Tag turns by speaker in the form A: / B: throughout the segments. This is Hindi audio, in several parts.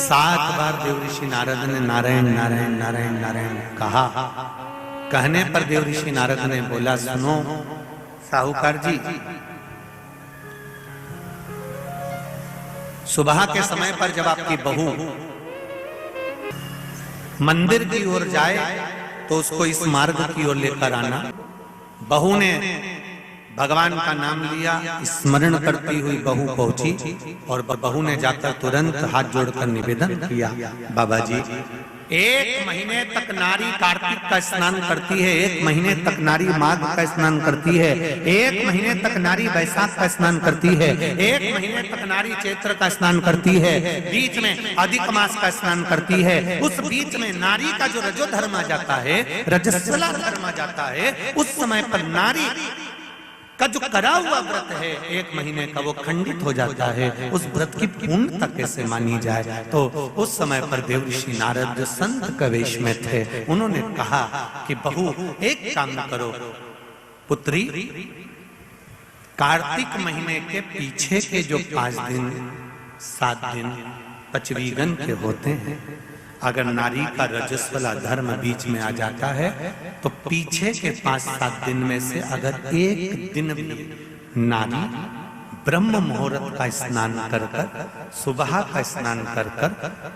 A: 7 बार देवऋषि नारद ने नारायण नारायण नारायण नारायण कहा। कहने पर देवऋषि नारद ने बोला, सुनो साहूकार जी, सुबह के समय पर जब आपकी बहू मंदिर की ओर जाए तो उसको इस मार्ग की ओर लेकर आना। बहू ने भगवान का नाम लिया, स्मरण करती हुई बहू पहुंची और बहू ने जाकर तुरंत हाथ जोड़कर निवेदन किया, बाबा जी 1 महीने तक नारी कार्तिक का स्नान करती है, 1 महीने तक नारी माघ का स्नान करती है, 1 महीने तक नारी वैशाख का स्नान करती है, 1 महीने तक नारी चैत्र का स्नान करती है, बीच में अधिक मास का स्नान करती है। उस बीच में नारी का जो रजो धर्म आ जाता है, रजस्वला धर्म आ जाता है, उस समय पर नारी का जो करा हुआ व्रत है 1 महीने का, वो खंडित हो जाता है। उस व्रत की पूर्णता कैसे मानी जाए? तो उस समय पर देवऋषि नारद जो संत के वेश में थे, उन्होंने कहा कि बहू एक काम करो, पुत्री कार्तिक महीने के पीछे के जो 5 दिन 7 दिन पचवीगन के होते हैं, अगर नारी का रजस्वला धर्म बीच में आ जाता है तो पीछे के 5-7 दिन में से अगर 1 दिन भी नारी ब्रह्म मुहूर्त का स्नान कर कर, सुबह का स्नान कर कर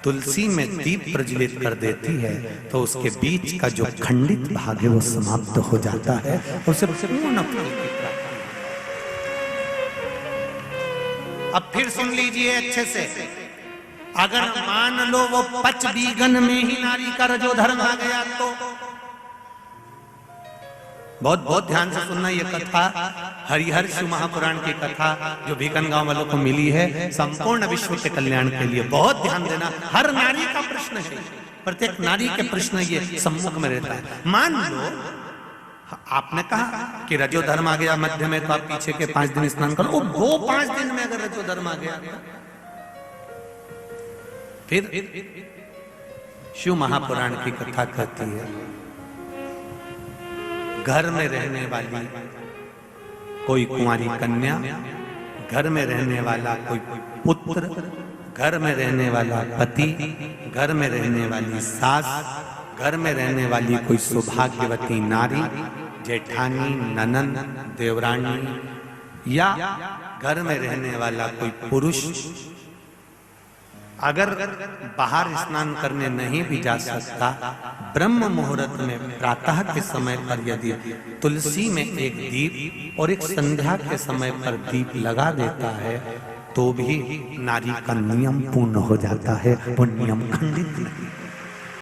A: तुलसी में दीप प्रज्वलित कर देती है तो उसके बीच का जो खंडित भाग है वो समाप्त हो जाता है, उसे पूर्ण फल की प्राप्ति। अब फिर सुन लीजिए अच्छे से, अगर मान लो वो पचवीगन में ही नारी का रजो धर्म आ गया तो बहुत ध्यान से सुनना। ये कथा हरिहर शिव महापुराण की कथा जो भीकन गांव वालों को मिली है, संपूर्ण विश्व के कल्याण के लिए। बहुत ध्यान देना, हर नारी का प्रश्न है, प्रत्येक नारी के प्रश्न ये सम्मुख में रहता है। मान लो आपने कहा कि रजो धर्म आ गया मध्य में, तो आप पीछे के 5 दिन स्नान करो। वो 5 दिन में अगर रजो धर्म आ गया फिर शिव महापुराण की कथा कहती है, घर में रहने वाली कोई कुंवारी कन्या, घर में रहने वाला कोई पुत्र, घर में रहने वाला पति, घर में रहने वाली सास, घर में रहने वाली कोई सौभाग्यवती नारी, जेठानी, ननंद, देवरानी, या घर में रहने वाला कोई पुरुष अगर बाहर स्नान करने नहीं भी जा सकता, ब्रह्म मुहूर्त में प्रातः के समय पर यदि तुलसी में एक दीप और एक संध्या के समय पर दीप लगा देता है तो भी नारी का नियम पूर्ण हो जाता है, वो नियम खंडित नहीं।